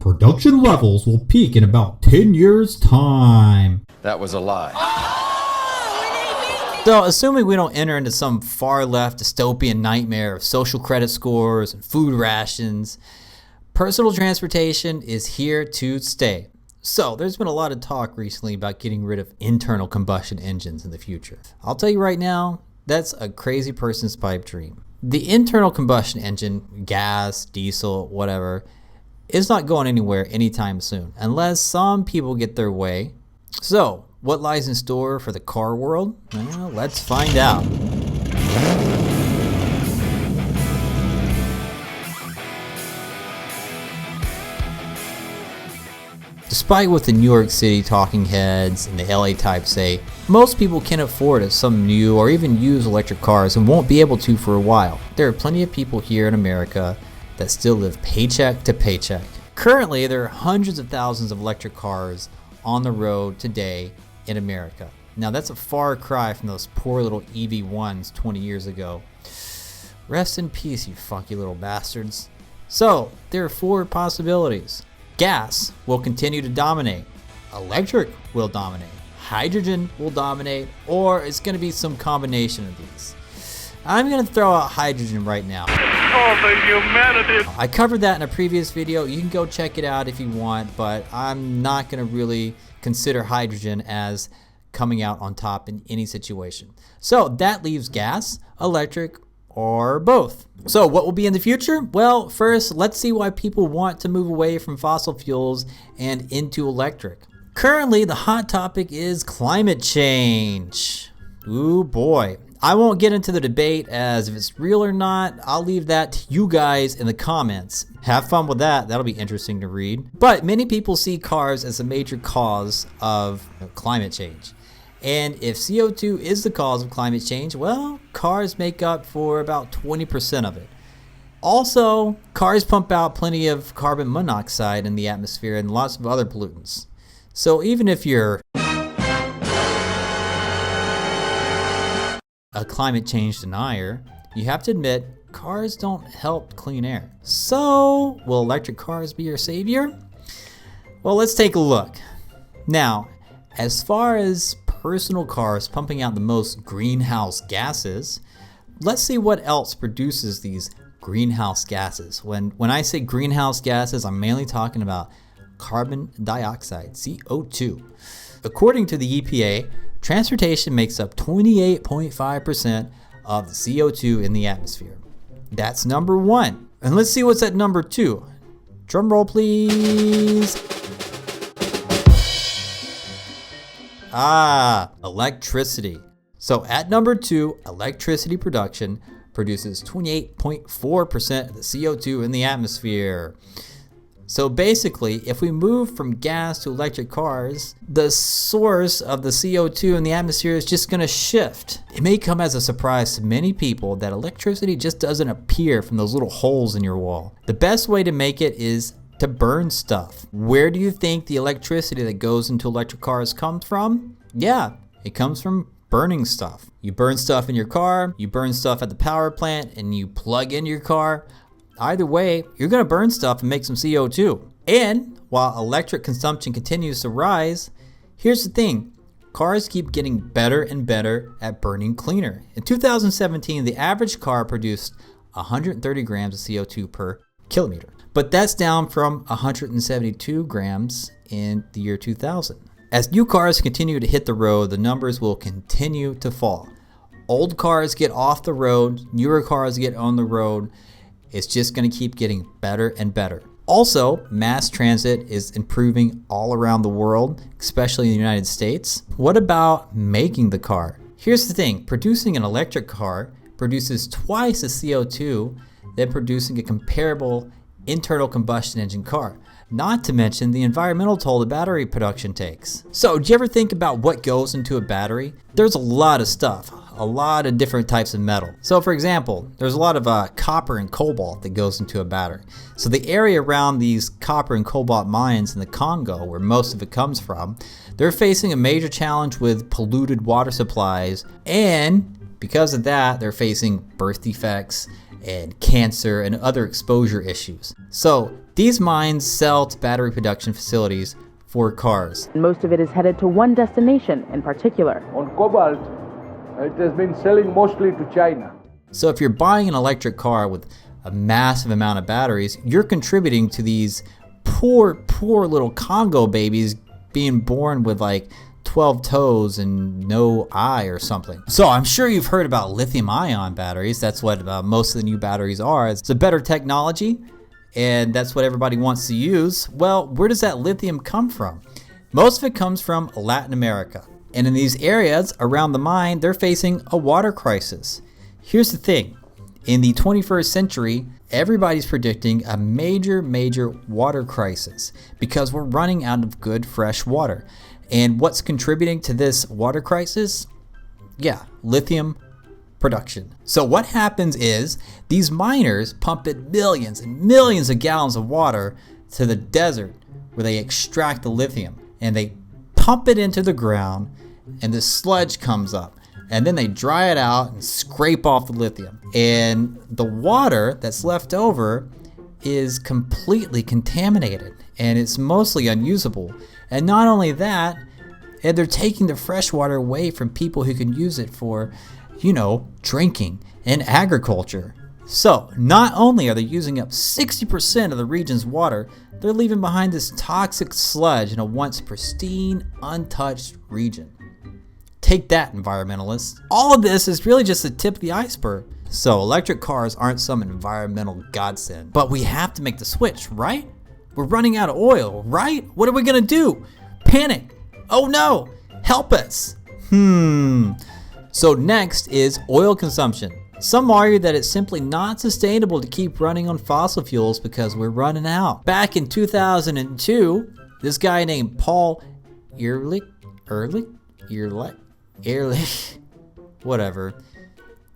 production levels will peak in about 10 years' time. That was a lie. So, assuming we don't enter into some far left dystopian nightmare of social credit scores and food rations, personal transportation is here to stay. So, there's been a lot of talk recently about getting rid of internal combustion engines in the future. I'll tell you right now, that's a crazy person's pipe dream. The internal combustion engine, gas, diesel, whatever, is not going anywhere anytime soon, unless some people get their way. So, what lies in store for the car world? Well, let's find out. Despite what the New York City talking heads and the LA types say, most people can afford some new or even used electric cars and won't be able to for a while. There are plenty of people here in America that still live paycheck to paycheck. Currently, there are hundreds of thousands of electric cars on the road today in America. Now that's a far cry from those poor little EV1s 20 years ago. Rest in peace, you funky little bastards. So, there are four possibilities. Gas will continue to dominate. Electric will dominate. Hydrogen will dominate, or it's going to be some combination of these. I'm going to throw out hydrogen right now. Oh, the humanity! I covered that in a previous video. You can go check it out if you want, but I'm not going to really consider hydrogen as coming out on top in any situation. So that leaves gas, electric, or both. So what will be in the future? Well, first, let's see why people want to move away from fossil fuels and into electric. Currently, the hot topic is climate change. Ooh boy. I won't get into the debate as if it's real or not. I'll leave that to you guys in the comments. Have fun with that. That'll be interesting to read. But many people see cars as a major cause of climate change. And if CO2 is the cause of climate change, well, cars make up for about 20% of it. Also, cars pump out plenty of carbon monoxide in the atmosphere and lots of other pollutants. So even if you're a climate change denier, you have to admit cars don't help clean air. So, will electric cars be your savior? Well, let's take a look. Now, as far as personal cars pumping out the most greenhouse gases, let's see what else produces these greenhouse gases. When I say greenhouse gases, I'm mainly talking about carbon dioxide, CO2. According to the EPA, transportation makes up 28.5% of the CO2 in the atmosphere. That's number one. And let's see what's at number two. Drum roll, please. Electricity. So at number two, electricity production produces 28.4% of the CO2 in the atmosphere. So basically, if we move from gas to electric cars, the source of the CO2 in the atmosphere is just going to shift. It may come as a surprise to many people that electricity just doesn't appear from those little holes in your wall. The best way to make it is to burn stuff. Where do you think the electricity that goes into electric cars comes from? Yeah, it comes from burning stuff. You burn stuff in your car, you burn stuff at the power plant, and you plug in your car. Either way, you're going to burn stuff and make some CO2. And while electric consumption continues to rise, here's the thing. Cars keep getting better and better at burning cleaner. In 2017, the average car produced 130 grams of CO2 per kilometer. But that's down from 172 grams in the year 2000. As new cars continue to hit the road, the numbers will continue to fall. Old cars get off the road, newer cars get on the road. It's just going to keep getting better and better. Also, mass transit is improving all around the world, especially in the United States. What about making the car? Here's the thing, producing an electric car produces twice the CO2 than producing a comparable internal combustion engine car. Not to mention the environmental toll the battery production takes. So, do you ever think about what goes into a battery? There's a lot of stuff, a lot of different types of metal. So for example, there's a lot of copper and cobalt that goes into a battery. So the area around these copper and cobalt mines in the Congo, where most of it comes from, they're facing a major challenge with polluted water supplies, and because of that, they're facing birth defects and cancer and other exposure issues. So these mines sell to battery production facilities for cars. Most of it is headed to one destination in particular. On cobalt, it has been selling mostly to China. So if you're buying an electric car with a massive amount of batteries, you're contributing to these poor little Congo babies being born with like 12 toes and no eye or something. So I'm sure you've heard about lithium ion batteries. That's what most of the new batteries are. It's a better technology, and that's what everybody wants to use. Well, where does that lithium come from? Most of it comes from Latin America. And in these areas around the mine, they're facing a water crisis. Here's the thing. In the 21st century, everybody's predicting a major water crisis because we're running out of good fresh water. And what's contributing to this water crisis? Yeah, lithium production. So what happens is these miners pump in millions and millions of gallons of water to the desert where they extract the lithium, and they pump it into the ground, and the sludge comes up, and then they dry it out and scrape off the lithium. And the water that's left over is completely contaminated, and it's mostly unusable. And not only that, and they're taking the fresh water away from people who can use it for, drinking and agriculture. So not only are they using up 60% of the region's water, they're leaving behind this toxic sludge in a once pristine, untouched region. Take that, environmentalists. All of this is really just the tip of the iceberg. So electric cars aren't some environmental godsend, but we have to make the switch, right? We're running out of oil, right? What are we gonna do? Panic. Oh no, help us. So next is oil consumption. Some argue that it's simply not sustainable to keep running on fossil fuels because we're running out. Back in 2002, this guy named Paul Ehrlich, whatever.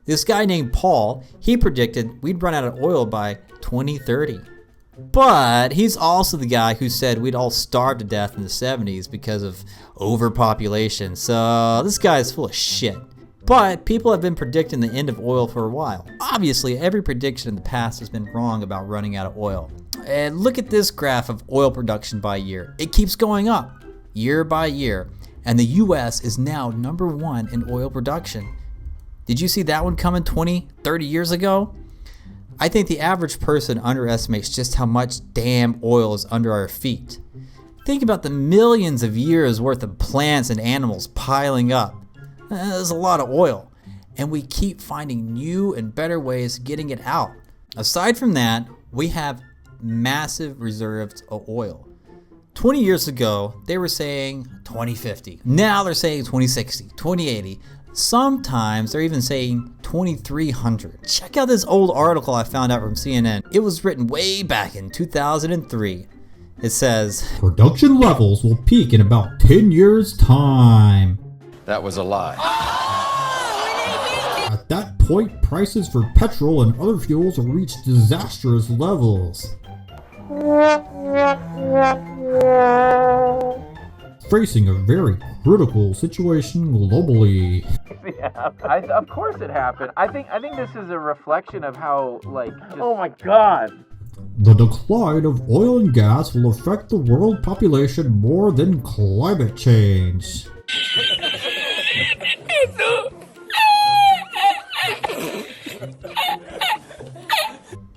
This guy named Paul, he predicted we'd run out of oil by 2030. But he's also the guy who said we'd all starve to death in the 70s because of overpopulation. So this guy is full of shit. But people have been predicting the end of oil for a while. Obviously, every prediction in the past has been wrong about running out of oil. And look at this graph of oil production by year. It keeps going up year by year. And the US is now #1 in oil production. Did you see that one coming 20, 30 years ago? I think the average person underestimates just how much damn oil is under our feet. Think about the millions of years worth of plants and animals piling up. There's a lot of oil, and we keep finding new and better ways of getting it out. Aside from that, we have massive reserves of oil. 20 years ago, they were saying 2050. Now they're saying 2060, 2080. Sometimes they're even saying 2300. Check out this old article I found out from CNN. It was written way back in 2003. It says, production levels will peak in about 10 years' time. That was a lie. At that point, prices for petrol and other fuels will reach disastrous levels. Facing a very critical situation globally. Yeah, of course it happened. I think this is a reflection of how, Oh my God. The decline of oil and gas will affect the world population more than climate change.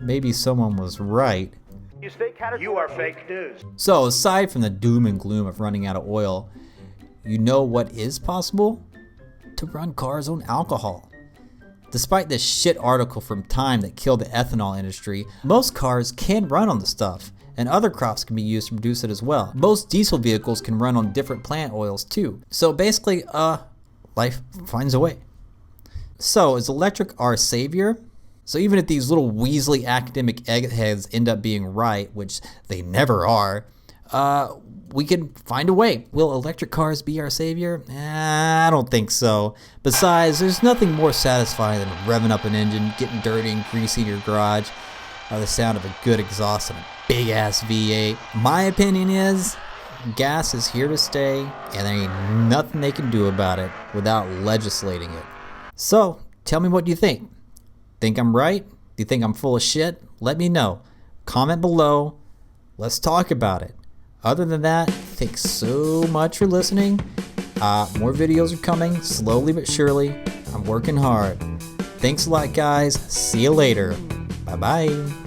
maybe someone was right. You are fake news. So aside from the doom and gloom of running out of oil, you know what is possible? To run cars on alcohol. Despite this shit article from Time that killed the ethanol industry, most cars can run on the stuff, and other crops can be used to produce it as well. Most diesel vehicles can run on different plant oils too. So basically, life finds a way. So is electric our savior? So even if these little Weasley academic eggheads end up being right, which they never are, we can find a way. Will electric cars be our savior? I don't think so. Besides, there's nothing more satisfying than revving up an engine, getting dirty and greasy in your garage, or the sound of a good exhaust and a big-ass V8. My opinion is, gas is here to stay, and there ain't nothing they can do about it without legislating it. So, tell me what you think. Think I'm right? Do you think I'm full of shit? Let me know. Comment below. Let's talk about it. Other than that, thanks so much for listening. More videos are coming, slowly but surely. I'm working hard. Thanks a lot, guys. See you later. Bye-bye.